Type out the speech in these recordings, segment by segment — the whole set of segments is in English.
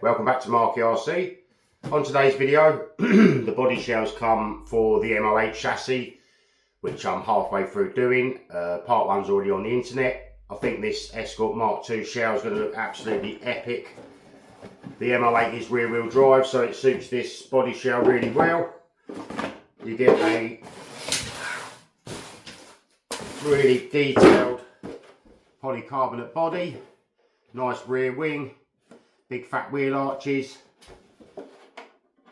Welcome back to Marky RC. On today's video, the body shells come for the MOH chassis, which I'm halfway through doing. Part 1's already on the internet. I think this Escort Mark II shell is going to look absolutely epic. The MOH is rear wheel drive, so it suits this body shell really well. You get a really detailed polycarbonate body, nice rear wing, big fat wheel arches.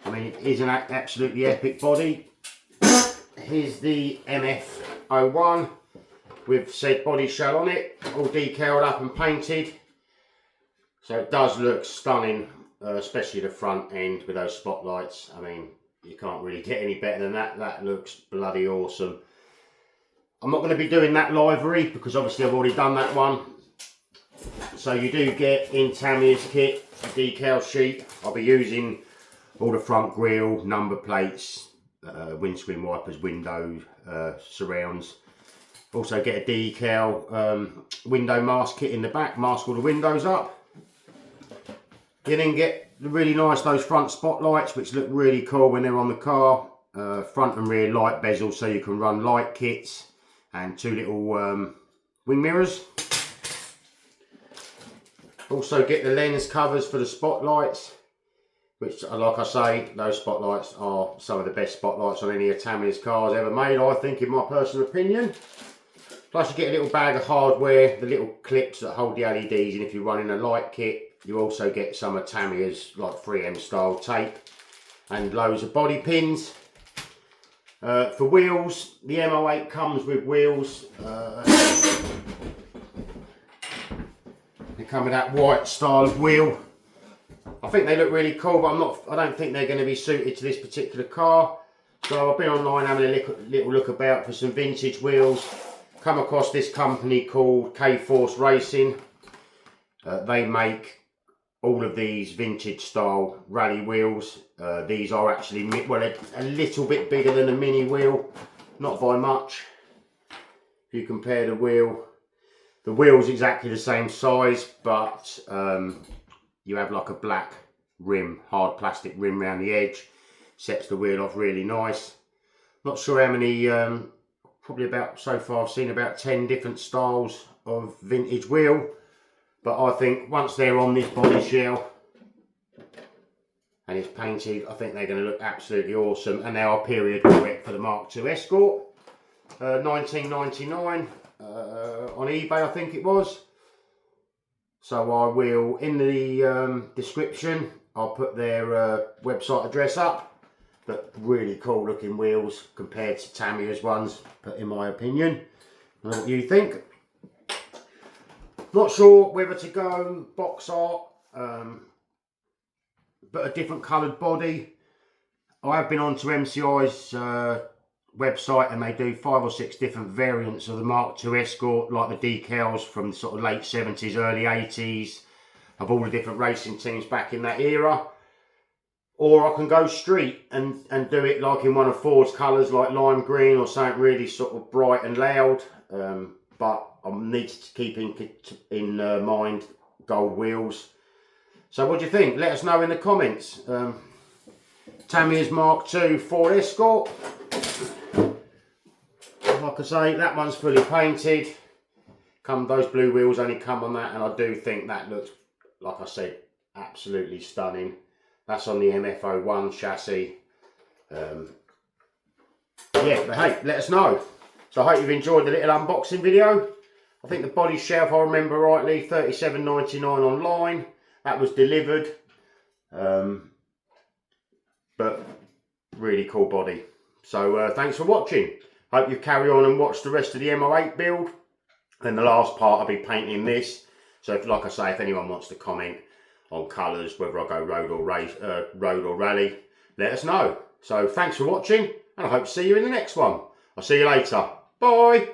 I mean, it is an absolutely epic body. Here's the MF01 with said body shell on it, all decaled up and painted. So it does look stunning, especially the front end with those spotlights. I mean, you can't really get any better than that. That looks bloody awesome. I'm not going to be doing that livery because obviously I've already done that one. So you do get in Tamiya's kit a decal sheet. I'll be using all the front grille, number plates, windscreen wipers, window surrounds. Also get a decal window mask kit in the back, mask all the windows up. You then get really nice those front spotlights, which look really cool when they're on the car. Front and rear light bezels, so you can run light kits, and two little wing mirrors. Also get the lens covers for the spotlights, which, like I say, those spotlights are some of the best spotlights on any of Tamiya's cars ever made, I think, in my personal opinion. Plus you get a little bag of hardware, the little clips that hold the LEDs, and if you're running a light kit, you also get some of Tamiya's like 3M style tape, and loads of body pins. For wheels, the MO8 comes with wheels. They come with that white style of wheel. I think they look really cool, but I don't think they're going to be suited to this particular car. So I've been online having a little look about for some vintage wheels. Come across this company called K-Force Racing. They make all of these vintage style rally wheels. These are actually, well, a little bit bigger than a mini wheel, not by much. If you compare the wheel's exactly the same size, but you have like a black rim, hard plastic rim around the edge. Sets the wheel off really nice. Not sure how many, probably about, so far I've seen about 10 different styles of vintage wheel. But I think once they're on this body shell and it's painted, I think they're going to look absolutely awesome. And they are period correct for the Mark II Escort. 1999 on eBay, I think it was. So I will, in the description, I'll put their website address up. But really cool looking wheels compared to Tamiya's ones, in my opinion. I don't know what you think. Not sure whether to go box art, but a different coloured body. I have been onto MCI's website, and they do 5 or 6 different variants of the Mark II Escort, like the decals from the sort of late 70s, early 80s, of all the different racing teams back in that era. Or I can go street and do it like in one of Ford's colours, like lime green or something really sort of bright and loud. But I need to keep in mind gold wheels. So what do you think? Let us know in the comments. Tamiya's Mark II Ford Escort. Like I say, that one's fully painted. Those blue wheels only come on that, and I do think that looks, like I said, absolutely stunning. That's on the MF01 chassis. Yeah, but hey, let us know. So I hope you've enjoyed the little unboxing video. I think the body shell, if I remember rightly, $37.99 online. That was delivered. But really cool body. So thanks for watching. Hope you carry on and watch the rest of the MO8 build. Then the last part I'll be painting this. So if, like I say, if anyone wants to comment on colours, whether I go road or rally, let us know. So thanks for watching, and I hope to see you in the next one. I'll see you later. Bye.